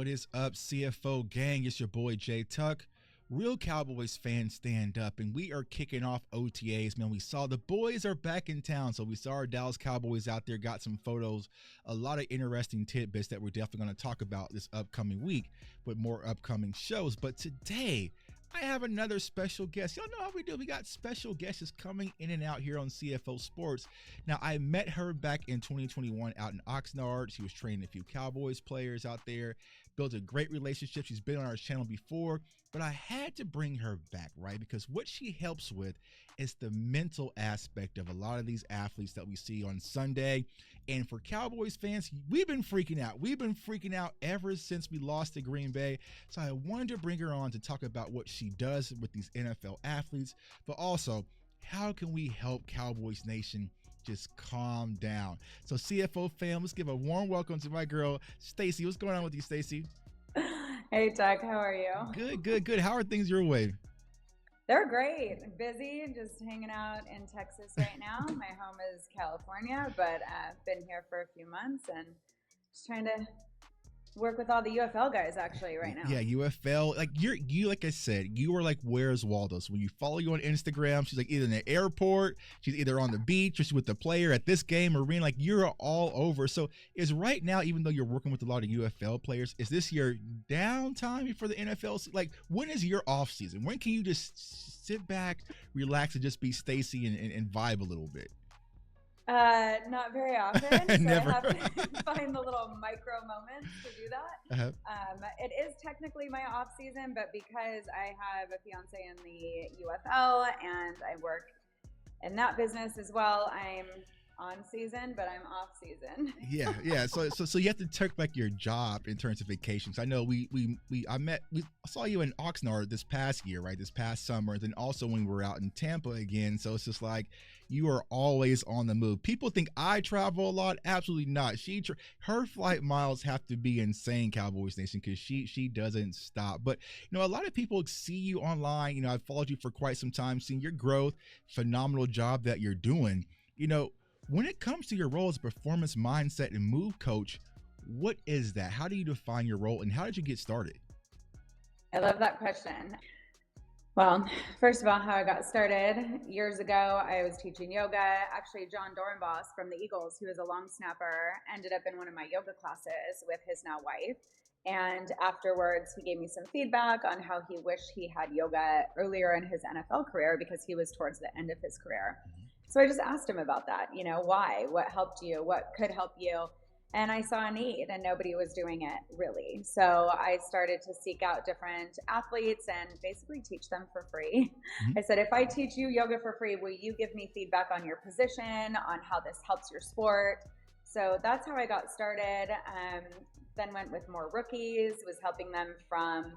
What is up, CFO gang? It's your boy Jay Tuck. Real Cowboys fans stand up, and we are kicking off OTAs, man. We saw the boys are back in town, so we saw our Dallas Cowboys out there, got some photos, a lot of interesting tidbits that we're definitely going to talk about this upcoming week with more upcoming shows. But today, I have another special guest. Y'all know how we do. We got special guests coming in and out here on CFO Sports. Now, I met her back in 2021 out in Oxnard. She was training a few Cowboys players out there, built a great relationship. She's been on our channel before, but I had to bring her back, right? Because what she helps with is the mental aspect of a lot of these athletes that we see on Sunday. And for Cowboys fans, we've been freaking out. We've been freaking out ever since we lost to Green Bay. So I wanted to bring her on to talk about what she does with these NFL athletes, but also how can we help Cowboys Nation just calm down. So CFO fam, let's give a warm welcome to my girl, Stacey. What's going on with you, Stacey? Hey, Doug. How are you? Good. How are things your way? They're great. Busy, just hanging out in Texas right now. My home is California, but I've been here for a few months and just trying to work with all the UFL guys actually right now. Yeah, UFL. Like you like I said, you were like, where's Waldo? So when you follow you on Instagram, she's like either in the airport, she's either on the beach, or she's with the player at this game, arena. Like you're all over. So is right now, even though you're working with a lot of UFL players, is this your downtime before the NFL? Like when is your off season? When can you just sit back, relax, and just be Stacey and vibe a little bit? Not very often. So Never. I have to find the little micro moments to do that. It is technically my off season, but because I have a fiance in the UFL and I work in that business as well, I'm on season, but I'm off season. Yeah. So you have to take back your job in terms of vacations. I know we saw you in Oxnard this past year, right? This past summer. Then also when we were out in Tampa again. So it's just like you are always on the move. People think I travel a lot. Absolutely not. Her flight miles have to be insane, Cowboys Nation, because she doesn't stop. But a lot of people see you online. I've followed you for quite some time, seen your growth, phenomenal job that you're doing. When it comes to your role as a performance mindset and move coach, what is that? How do you define your role and how did you get started? I love that question. Well, first of all, how I got started years ago, I was teaching yoga. Actually, John Dorenbos from the Eagles, who is a long snapper, ended up in one of my yoga classes with his now wife. And afterwards, he gave me some feedback on how he wished he had yoga earlier in his NFL career because he was towards the end of his career. So I just asked him about that, why, what helped you, what could help you? And I saw a need and nobody was doing it really. So I started to seek out different athletes and basically teach them for free. Mm-hmm. I said, if I teach you yoga for free, will you give me feedback on your position, on how this helps your sport? So that's how I got started. Then went with more rookies, was helping them from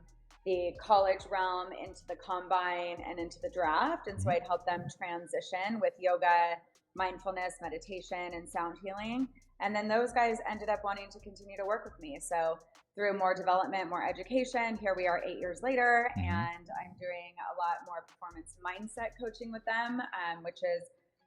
the college realm into the combine and into the draft. And so I'd help them transition with yoga, mindfulness, meditation, and sound healing. And then those guys ended up wanting to continue to work with me. So through more development, more education, here we are 8 years later, and I'm doing a lot more performance mindset coaching with them, which is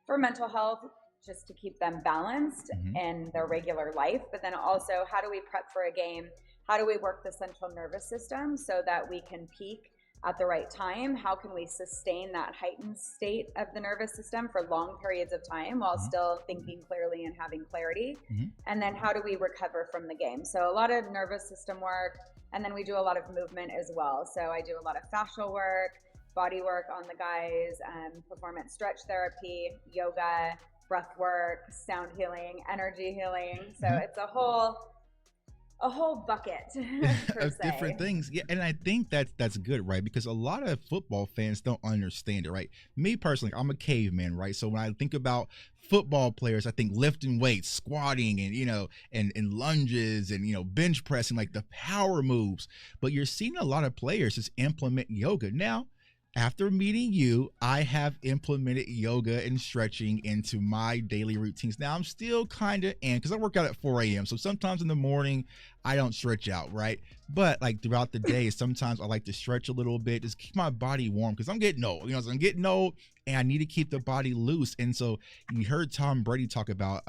for mental health, just to keep them balanced in their regular life. But then also, how do we prep for a game? How do we work the central nervous system so that we can peak at the right time? How can we sustain that heightened state of the nervous system for long periods of time while still thinking clearly and having clarity? And then how do we recover from the game? So a lot of nervous system work, and then we do a lot of movement as well. So I do a lot of fascial work, body work on the guys, performance stretch therapy, yoga, breath work, sound healing, energy healing. So it's a whole bucket of different things. Yeah, and I think that's good, right? Because a lot of football fans don't understand it, right? Me personally, I'm a caveman, right? So when I think about football players, I think lifting weights, squatting, and and lunges, and bench pressing, like the power moves. But you're seeing a lot of players just implement yoga now. After meeting you, I have implemented yoga and stretching into my daily routines. Now, I'm still kind of because I work out at 4 a.m. So sometimes in the morning, I don't stretch out, right? But like throughout the day, sometimes I like to stretch a little bit, just keep my body warm because I'm getting old. So I'm getting old and I need to keep the body loose. And so you heard Tom Brady talk about,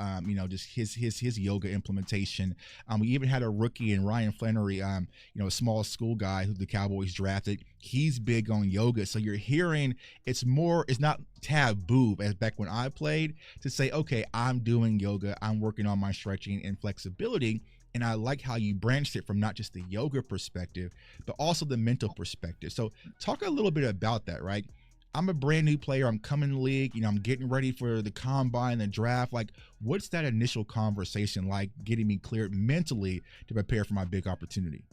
just his yoga implementation. We even had a rookie in Ryan Flannery, a small school guy who the Cowboys drafted. He's big on yoga. So you're hearing it's not taboo as back when I played to say, okay, I'm doing yoga. I'm working on my stretching and flexibility. And I like how you branched it from not just the yoga perspective, but also the mental perspective. So talk a little bit about that, right? I'm a brand new player. I'm coming in the league. I'm getting ready for the combine, the draft. Like, what's that initial conversation like, getting me cleared mentally to prepare for my big opportunity?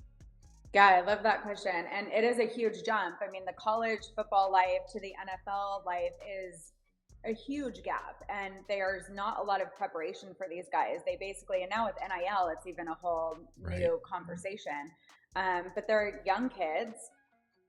Yeah, I love that question. And it is a huge jump. I mean, the college football life to the NFL life is a huge gap, and there's not a lot of preparation for these guys. They basically, and now with NIL, it's even a whole new conversation. But they're young kids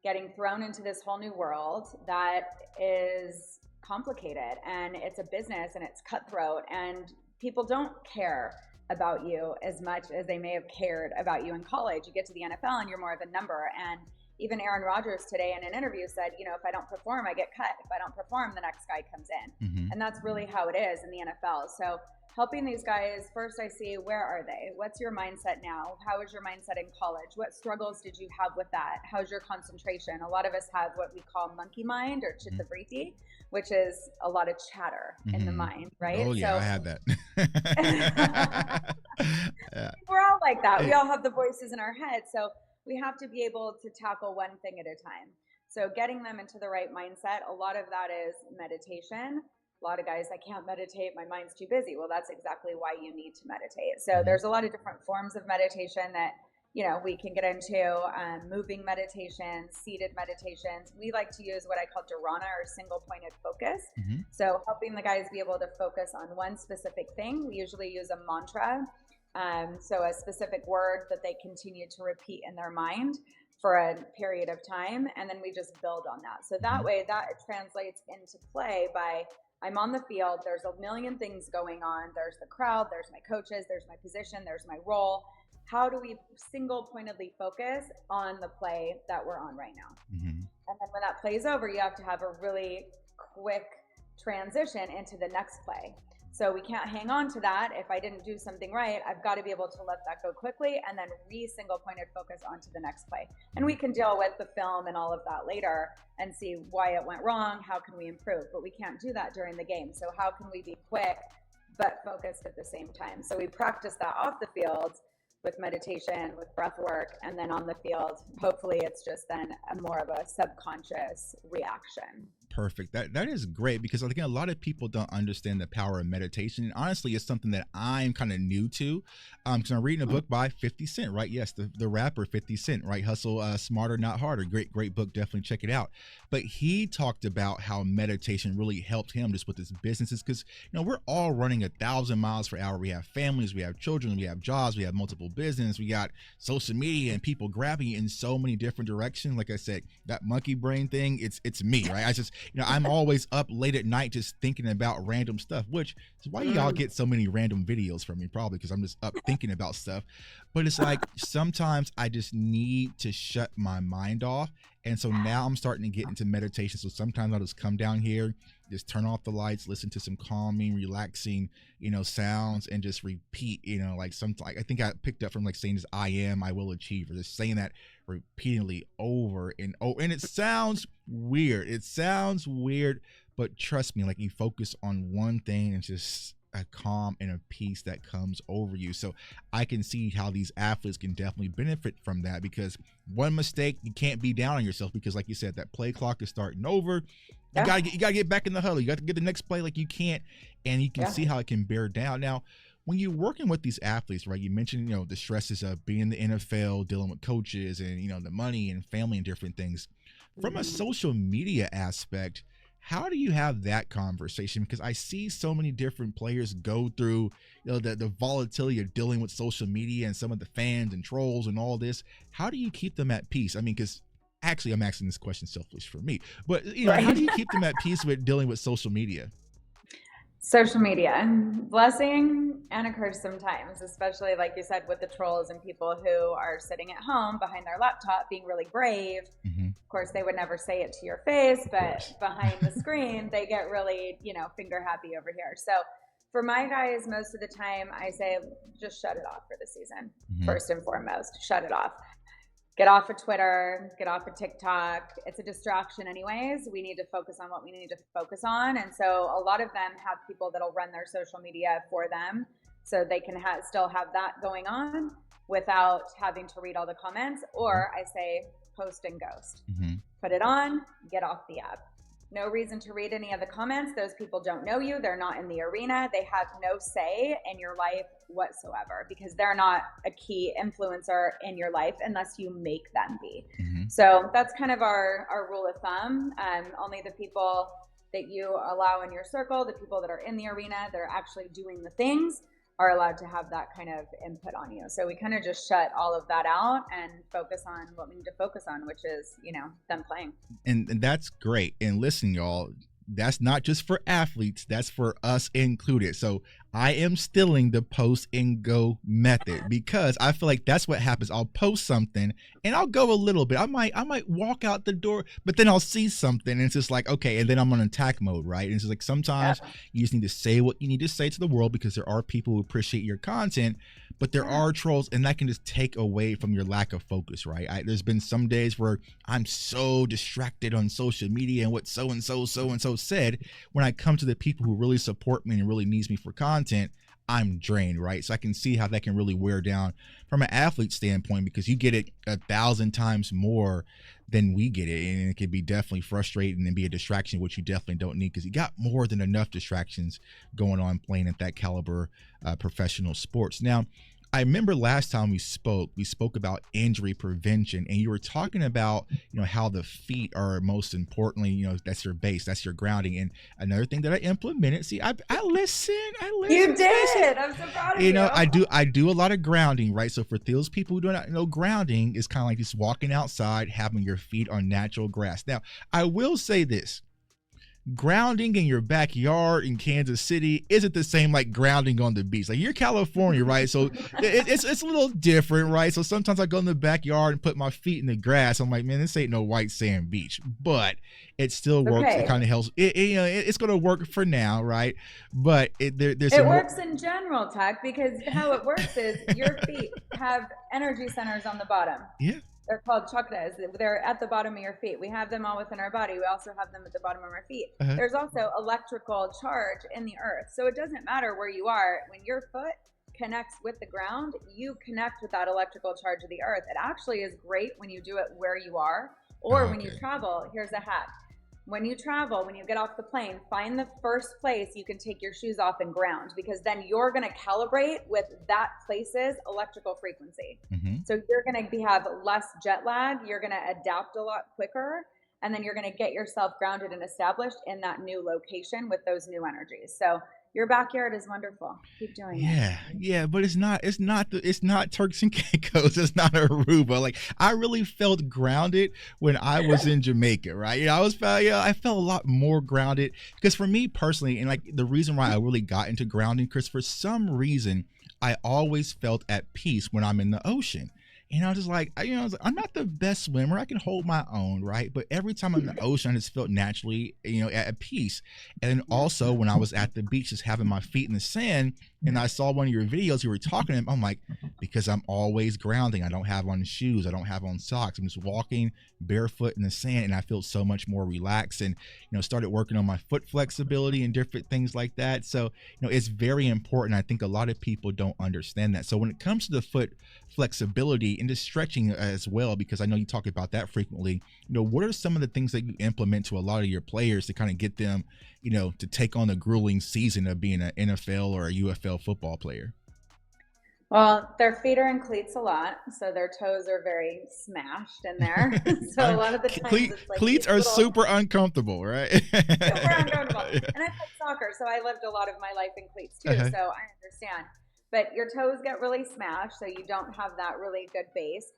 getting thrown into this whole new world that is complicated, and it's a business, and it's cutthroat, and people don't care about you as much as they may have cared about you in college. You get to the NFL and you're more of a number. And even Aaron Rodgers today in an interview said, if I don't perform, I get cut. If I don't perform, the next guy comes in. Mm-hmm. And that's really how it is in the NFL. So helping these guys, first I see, where are they? What's your mindset now? How is your mindset in college? What struggles did you have with that? How's your concentration? A lot of us have what we call monkey mind or chittavriti, which is a lot of chatter in the mind, right? Oh yeah, so, I have that. Yeah. We're all like that. We all have the voices in our head. So we have to be able to tackle one thing at a time. So getting them into the right mindset, a lot of that is meditation. A lot of guys, I can't meditate, my mind's too busy. Well, that's exactly why you need to meditate. So there's a lot of different forms of meditation that, we can get into, moving meditations, seated meditations. We like to use what I call dharana, or single pointed focus. So helping the guys be able to focus on one specific thing. We usually use a mantra. So a specific word that they continue to repeat in their mind for a period of time. And then we just build on that. So that way that translates into play by, I'm on the field, there's a million things going on. There's the crowd, there's my coaches, there's my position, there's my role. How do we single pointedly focus on the play that we're on right now? And then when that play's over, you have to have a really quick transition into the next play. So we can't hang on to that. If I didn't do something right, I've got to be able to let that go quickly and then single pointed focus onto the next play. And we can deal with the film and all of that later and see why it went wrong. How can we improve? But we can't do that during the game. So how can we be quick but focused at the same time? So we practice that off the field with meditation, with breath work, and then on the field, hopefully it's just then more of a subconscious reaction. Perfect. That is great, because again, a lot of people don't understand the power of meditation. And honestly, it's something that I'm kind of new to. Because I'm reading a book by 50 Cent, right? Yes, the rapper 50 Cent, right? Hustle Smarter, Not Harder. Great book. Definitely check it out. But he talked about how meditation really helped him just with his businesses, because we're all running 1,000 miles per hour. We have families, we have children, we have jobs, we have multiple business, we got social media and people grabbing you in so many different directions. Like I said, that monkey brain thing, it's me, right? I just I'm always up late at night just thinking about random stuff, which is why y'all get so many random videos from me, probably because I'm just up thinking about stuff. But it's like sometimes I just need to shut my mind off. And so now I'm starting to get into meditation. So sometimes I'll just come down here, just turn off the lights, listen to some calming, relaxing, sounds, and just repeat, like I think I picked up from like saying this, I will achieve, or just saying that repeatedly over and over. And it sounds weird, but trust me, like you focus on one thing and just a calm and a peace that comes over you. So I can see how these athletes can definitely benefit from that, because one mistake, you can't be down on yourself, because like you said, that play clock is starting over. You gotta get back in the huddle. You got to get the next play. Like you can't, and you can see how it can bear down. Now, when you're working with these athletes, right, you mentioned, the stresses of being in the NFL, dealing with coaches and, the money and family and different things. From a social media aspect, how do you have that conversation? Because I see so many different players go through, the volatility of dealing with social media and some of the fans and trolls and all this. How do you keep them at peace? I mean, because actually I'm asking this question selfish for me, but how do you keep them at peace with dealing with social media? Social media, blessing and a curse sometimes, especially like you said, with the trolls and people who are sitting at home behind their laptop being really brave. Mm-hmm. Of course, they would never say it to your face, Course. but behind the screen, they get really, finger happy over here. So for my guys, most of the time, I say just shut it off for the season. Mm-hmm. First and foremost, shut it off. Get off of Twitter, get off of TikTok. It's a distraction anyways. We need to focus on what we need to focus on. And so a lot of them have people that'll run their social media for them so they can still have that going on without having to read all the comments. Or I say post and ghost. Mm-hmm. Put it on, get off the app. No reason to read any of the comments. Those people don't know you. They're not in the arena. They have no say in your life whatsoever because they're not a key influencer in your life unless you make them be. Mm-hmm. So that's kind of our rule of thumb. Only the people that you allow in your circle, the people that are in the arena, that are actually doing the things, are allowed to have that kind of input on you. So we kind of just shut all of that out and focus on what we need to focus on, which is, them playing. And that's great. And listen, y'all, that's not just for athletes, that's for us included. So I am stealing the post and go method because I feel like that's what happens. I'll post something and I'll go a little bit. I might walk out the door, but then I'll see something and it's just like, okay, and then I'm on attack mode, right? And it's just like sometimes you just need to say what you need to say to the world because there are people who appreciate your content, but there are trolls and that can just take away from your lack of focus, right? There's been some days where I'm so distracted on social media and what so-and-so said. When I come to the people who really support me and really needs me for content, I'm drained, right? So I can see how that can really wear down from an athlete standpoint because you get it 1,000 times more than we get it. And it can be definitely frustrating and be a distraction, which you definitely don't need because you got more than enough distractions going on playing at that caliber professional sports. Now, I remember last time we spoke about injury prevention and you were talking about, how the feet are most importantly, that's your base, that's your grounding. And another thing that I implemented, see, I listen. You did. I'm so proud of you. I do a lot of grounding, right? So for those people who do not know, grounding is kind of like just walking outside, having your feet on natural grass. Now, I will say this. Grounding in your backyard in Kansas City isn't the same like grounding on the beach. Like you're California, right? So it's a little different, right? So sometimes I go in the backyard and put my feet in the grass. I'm like, man, this ain't no white sand beach, but it still works. Okay. It kind of helps. It's going to work for now, right? But there's it works in general, Tuck, because how it works is your feet have energy centers on the bottom. Yeah. They're called chakras. They're at the bottom of your feet. We have them all within our body. We also have them at the bottom of our feet. Uh-huh. There's also electrical charge in the earth. So it doesn't matter where you are. When your foot connects with the ground, you connect with that electrical charge of the earth. It actually is great when you do it where you are or when you travel. Here's a hack. When you travel, when you get off the plane, find the first place you can take your shoes off and ground because then you're going to calibrate with that place's electrical frequency. Mm-hmm. So you're going to have less jet lag. You're going to adapt a lot quicker. And then you're going to get yourself grounded and established in that new location with those new energies. So your backyard is wonderful. Keep doing it. Yeah, but it's not Turks and Caicos. It's not Aruba. Like I really felt grounded when I was in Jamaica, right? I felt a lot more grounded because for me personally, and like the reason why I really got into grounding, because for some reason I always felt at peace when I'm in the ocean. And I was just like, I'm not the best swimmer. I can hold my own, right? But every time I'm in the ocean, I just felt naturally, at peace. And then also when I was at the beach, just having my feet in the sand, and I saw one of your videos, you were talking to him. I'm like, because I'm always grounding. I don't have on shoes. I don't have on socks. I'm just walking barefoot in the sand, and I feel so much more relaxed. And started working on my foot flexibility and different things like that. So it's very important. I think a lot of people don't understand that. So when it comes to the foot flexibility and just stretching as well, because I know you talk about that frequently, what are some of the things that you implement to a lot of your players to kind of get them, to take on the grueling season of being an NFL or a UFL football player? Well, their feet are in cleats a lot, so their toes are very smashed in there. So a lot of the times it's like cleats are super uncomfortable, right? Super uncomfortable. And I played soccer, so I lived a lot of my life in cleats too, so I understand. But your toes get really smashed, so you don't have that really good base.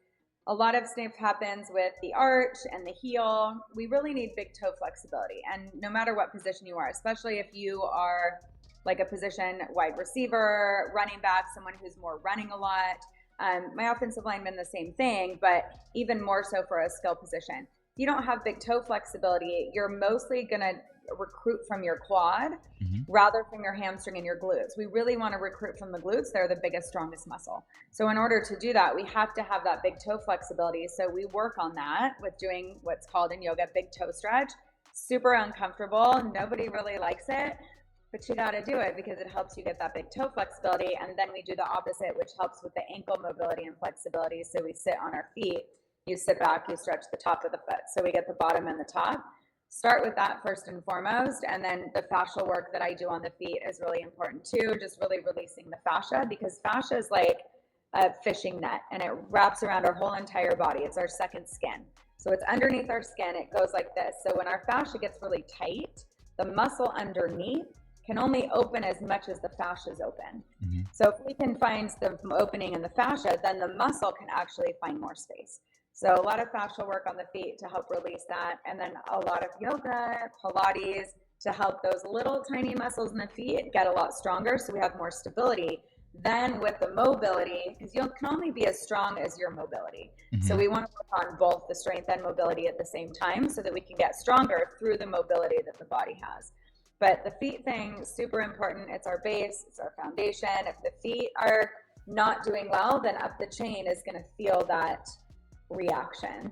A lot of stuff happens with the arch and the heel. We really need big toe flexibility. And no matter what position you are, especially if you are like a position, wide receiver, running back, someone who's more running a lot. My offensive lineman, the same thing, but even more so for a skill position. If you don't have big toe flexibility, you're mostly going to recruit from your quad rather from your hamstring and your glutes. We really want to recruit from the glutes. They're the biggest, strongest muscle. So in order to do that, we have to have that big toe flexibility. So we work on that with doing what's called in yoga big toe stretch. Super uncomfortable. Nobody really likes it, but you got to do it because it helps you get that big toe flexibility. And then we do the opposite, which helps with the ankle mobility and flexibility. So we sit on our feet, you sit back, you stretch the top of the foot. So we get the bottom and the top. Start with that first and foremost. And then the fascial work that I do on the feet is really important too. Just really releasing the fascia, because fascia is like a fishing net and it wraps around our whole entire body. It's our second skin. So it's underneath our skin. It goes like this. So when our fascia gets really tight, the muscle underneath can only open as much as the fascia is open. So if we can find the opening in the fascia, then the muscle can actually find more space. So a lot of fascial work on the feet to help release that. And then a lot of yoga, Pilates to help those little tiny muscles in the feet get a lot stronger so we have more stability. Then with the mobility, because you can only be as strong as your mobility. So we want to work on both the strength and mobility at the same time so that we can get stronger through the mobility that the body has. But the feet thing, super important. It's our base, it's our foundation. If the feet are not doing well, then up the chain is going to feel that reaction.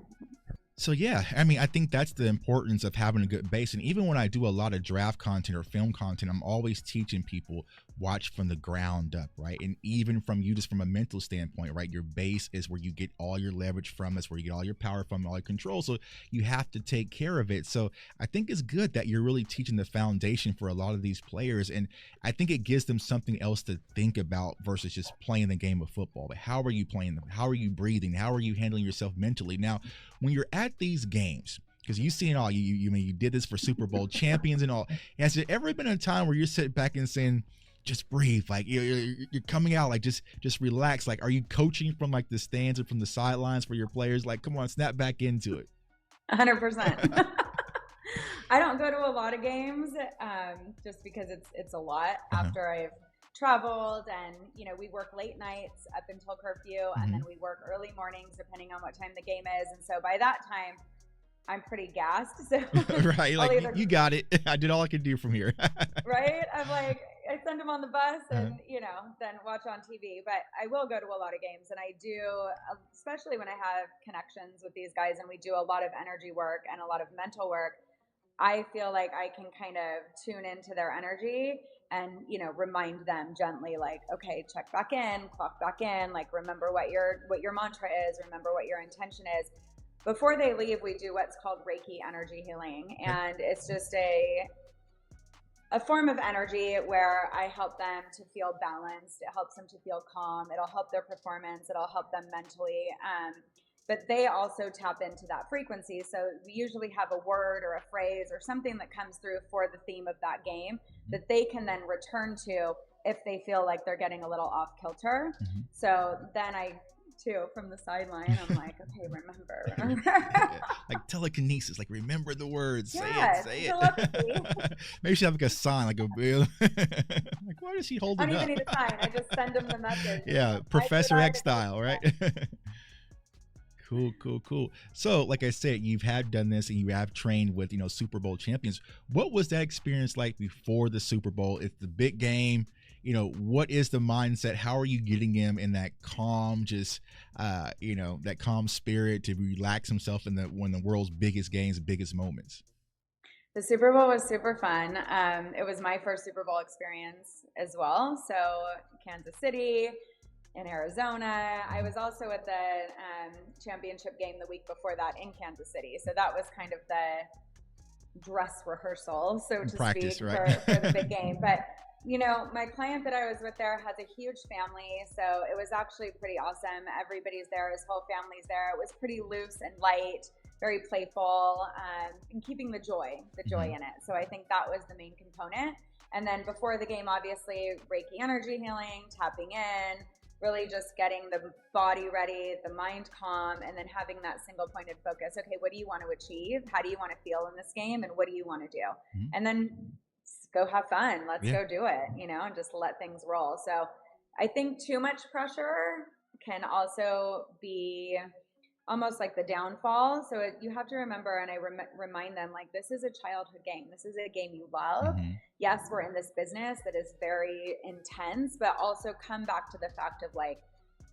So yeah, I mean, I think that's the importance of having a good base. And even when I do a lot of draft content or film content, I'm always teaching people watch from the ground up, right? And even from you, just from a mental standpoint, right? Your base is where you get all your leverage from. That's where you get all your power from, all your control. So you have to take care of it. So I think it's good that you're really teaching the foundation for a lot of these players. And I think it gives them something else to think about versus just playing the game of football. But how are you playing them? How are you breathing? How are you handling yourself mentally? Now, when you're at these games, because you've seen all, you did this for Super Bowl champions and all. Has there ever been a time where you're sitting back and saying, just breathe, like you're coming out, like just relax? Like, are you coaching from like the stands or from the sidelines for your players? Like, come on, snap back into it. 100%. I don't go to a lot of games just because it's a lot after I've traveled, and we work late nights up until curfew, and then we work early mornings depending on what time the game is. And so by that time I'm pretty gassed. So right, like you got it. I did all I could do from here. Right? I'm like, I send them on the bus and then watch on TV. But I will go to a lot of games, and I do, especially when I have connections with these guys and we do a lot of energy work and a lot of mental work. I feel like I can kind of tune into their energy and, remind them gently, like, okay, check back in, clock back in, like, remember what your mantra is, remember what your intention is. Before they leave, we do what's called Reiki energy healing. And it's just a form of energy where I help them to feel balanced. It helps them to feel calm. It'll help their performance. It'll help them mentally. But they also tap into that frequency. So we usually have a word or a phrase or something that comes through for the theme of that game that they can then return to if they feel like they're getting a little off kilter. So then I, too, from the sideline, I'm like, okay, remember. Like telekinesis, like remember the words, yes, say it. Maybe she have like a sign, like a like, why does she hold it up? I don't even need a sign. I just send them the message. Yeah, Professor X style, right? Cool. So, like I said, you've done this and you have trained with, Super Bowl champions. What was that experience like before the Super Bowl? It's the big game. What is the mindset? How are you getting him in that calm, just, that calm spirit to relax himself in one of the world's biggest games, biggest moments? The Super Bowl was super fun. It was my first Super Bowl experience as well. So Kansas City, in Arizona. I was also at the championship game the week before that in Kansas City. So that was kind of the dress rehearsal, so to practice, speak, right? for the big game. But, my client that I was with there has a huge family. So it was actually pretty awesome. Everybody's there. His whole family's there. It was pretty loose and light, very playful, and keeping the joy in it. So I think that was the main component. And then before the game, obviously, Reiki energy healing, tapping in, really just getting the body ready, the mind calm, and then having that single pointed focus. Okay, what do you want to achieve? How do you want to feel in this game? And what do you want to do? And then go have fun. Let's Yeah. go do it, and just let things roll. So I think too much pressure can also be almost like the downfall. So you have to remember, and I remind them, like, this is a childhood game. This is a game you love. Yes, we're in this business that is very intense, but also come back to the fact of, like,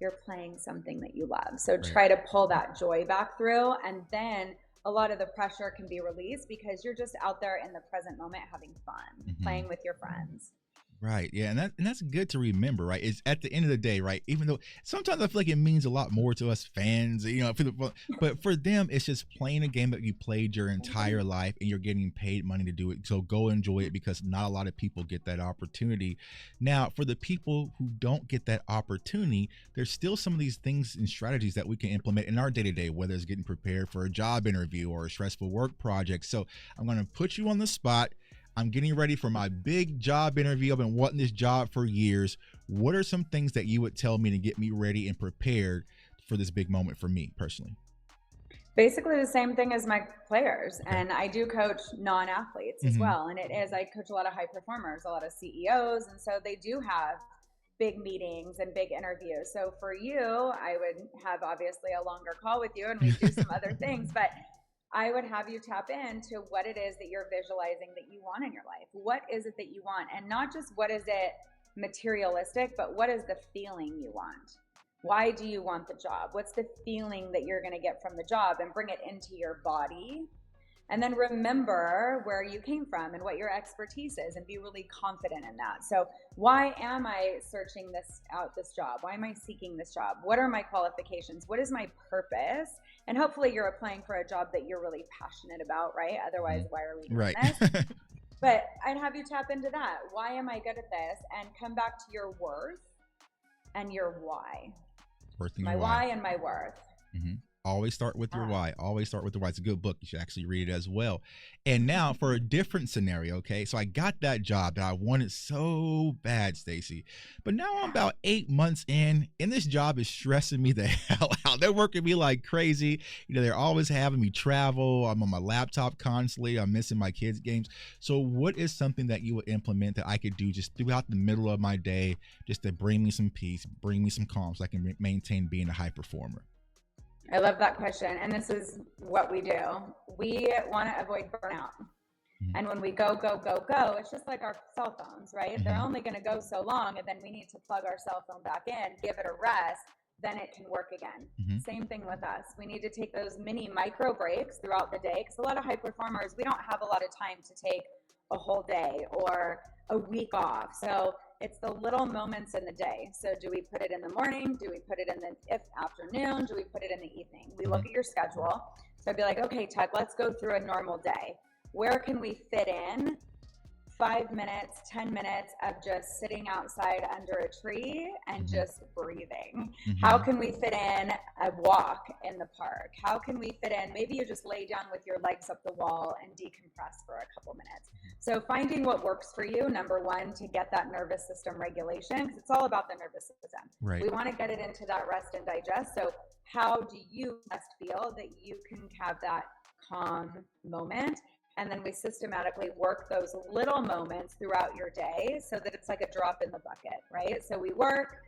you're playing something that you love. So try to pull that joy back through, and then a lot of the pressure can be released because you're just out there in the present moment having fun, playing with your friends. Right. Yeah. And that's good to remember, right? It's at the end of the day, right? Even though sometimes I feel like it means a lot more to us fans, but for them, it's just playing a game that you played your entire life and you're getting paid money to do it. So go enjoy it, because not a lot of people get that opportunity. Now, for the people who don't get that opportunity, there's still some of these things and strategies that we can implement in our day-to-day, whether it's getting prepared for a job interview or a stressful work project. So I'm going to put you on the spot. I'm getting ready for my big job interview. I've been wanting this job for years. What are some things that you would tell me to get me ready and prepared for this big moment for me personally? Basically the same thing as my players. And I do coach non-athletes as well. And I coach a lot of high performers, a lot of CEOs. And so they do have big meetings and big interviews. So for you, I would have obviously a longer call with you and we do some other things, but I would have you tap into what it is that you're visualizing that you want in your life. What is it that you want? And not just what is it materialistic, but what is the feeling you want? Why do you want the job? What's the feeling that you're going to get from the job, and bring it into your body? And then remember where you came from and what your expertise is, and be really confident in that. So why am I searching this job? Why am I seeking this job? What are my qualifications? What is my purpose? And hopefully you're applying for a job that you're really passionate about, right? Otherwise, why are we doing this? But I'd have you tap into that. Why am I good at this? And come back to your worth and your why. My why and my worth. Always start with your why. Always start with the why. It's a good book. You should actually read it as well. And now for a different scenario, okay? So I got that job that I wanted so bad, Stacey. But now I'm about 8 months in, and this job is stressing me the hell out. They're working me like crazy. They're always having me travel. I'm on my laptop constantly. I'm missing my kids' games. So what is something that you would implement that I could do just throughout the middle of my day, just to bring me some peace, bring me some calm, so I can maintain being a high performer? I love that question. And this is what we do. We want to avoid burnout. And when we go, it's just like our cell phones, right? They're only going to go so long, and then we need to plug our cell phone back in, give it a rest, then it can work again. Same thing with us. We need to take those mini micro breaks throughout the day, because a lot of high performers, we don't have a lot of time to take a whole day or a week off. So it's the little moments in the day. So do we put it in the morning? Do we put it in the afternoon? Do we put it in the evening? We look at your schedule. So I'd be like, okay, Tuck, let's go through a normal day. Where can we fit in 5 minutes, 10 minutes of just sitting outside under a tree and just breathing? How can we fit in a walk in the park? How can we fit in, maybe you just lay down with your legs up the wall and decompress for a couple minutes. So finding what works for you, number one, to get that nervous system regulation, because it's all about the nervous system. We want to get it into that rest and digest. So how do you best feel that you can have that calm moment? And then we systematically work those little moments throughout your day so that it's like a drop in the bucket, right? So we work,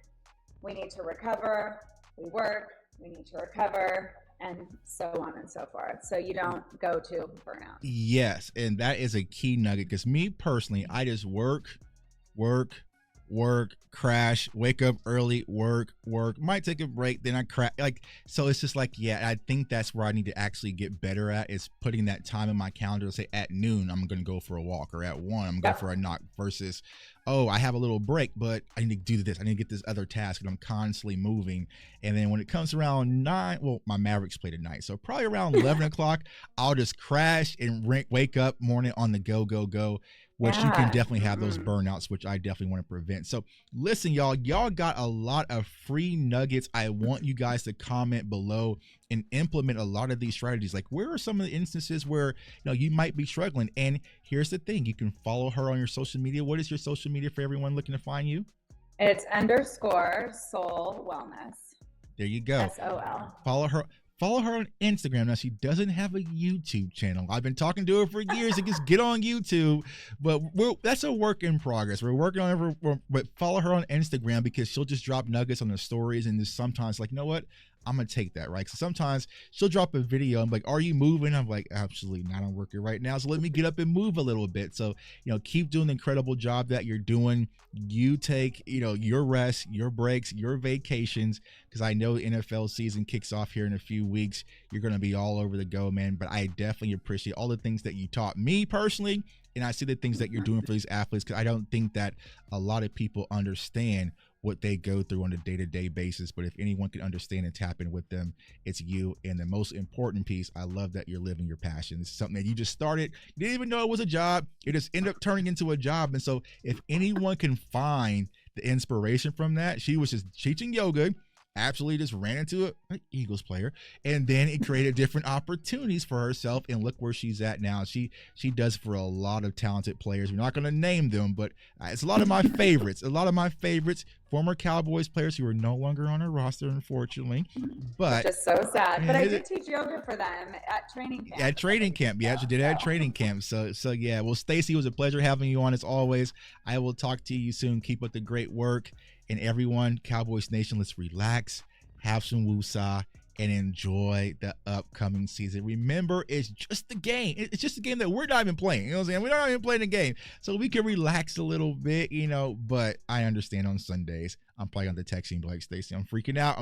we need to recover, we work, we need to recover, and so on and so forth. So you don't go to burnout. Yes. And that is a key nugget, because me personally, I just work, crash, wake up early, work, might take a break, then I crash. So it's just like, I think that's where I need to actually get better at, is putting that time in my calendar to say at noon, I'm going to go for a walk, or at 1, I'm going to go for a knock, versus, I have a little break, but I need to do this. I need to get this other task, and I'm constantly moving. And then when it comes around 9, my Mavericks played at night. So probably around 11 o'clock, I'll just crash and wake up morning on the go. Which you can definitely have those burnouts, which I definitely want to prevent. So listen, y'all got a lot of free nuggets. I want you guys to comment below and implement a lot of these strategies. Like, where are some of the instances where you might be struggling? And here's the thing, you can follow her on your social media. What is your social media for everyone looking to find you? It's _Soul Wellness. There you go. SOL. Follow her on Instagram. Now, she doesn't have a YouTube channel. I've been talking to her for years to just get on YouTube, but that's a work in progress. We're working on it, but follow her on Instagram because she'll just drop nuggets on the stories and just sometimes like, you know what? I'm going to take that, right? So sometimes she'll drop a video. I'm like, are you moving? I'm like, absolutely not. I'm working right now. So let me get up and move a little bit. So, keep doing the incredible job that you're doing. You take, your rest, your breaks, your vacations, because I know the NFL season kicks off here in a few weeks. You're going to be all over the go, man. But I definitely appreciate all the things that you taught me personally. And I see the things that you're doing for these athletes, because I don't think that a lot of people understand what they go through on a day-to-day basis. But if anyone can understand and tap in with them, it's you. And the most important piece, I love that you're living your passion. It's something that you just started. You didn't even know it was a job. It just ended up turning into a job. And so if anyone can find the inspiration from that, she was just teaching yoga, absolutely just ran into an Eagles player, and then it created different opportunities for herself, and look where she's at now. She does for a lot of talented players. We're not going to name them, but it's a lot of my favorites. Former Cowboys players who are no longer on her roster, unfortunately. But just so sad. But I did teach yoga for them at training camp. At training camp, yeah, she did at training camp. So yeah. Well, Stacey, it was a pleasure having you on as always. I will talk to you soon. Keep up the great work. And everyone, Cowboys Nation, let's relax, have some woosah, and enjoy the upcoming season. Remember, it's just a game. It's just a game that we're not even playing. You know what I'm saying? We're not even playing a game. So we can relax a little bit, but I understand on Sundays, I'm probably on the texting like, Stacey, I'm freaking out.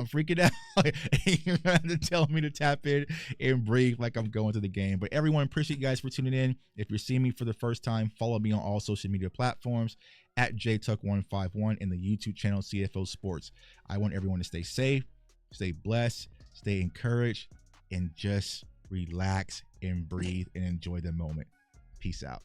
You're going to tell me to tap in and breathe like I'm going to the game. But everyone, appreciate you guys for tuning in. If you're seeing me for the first time, follow me on all social media platforms at JTuck151 and the YouTube channel CFO Sports. I want everyone to stay safe, stay blessed, stay encouraged, and just relax and breathe and enjoy the moment. Peace out.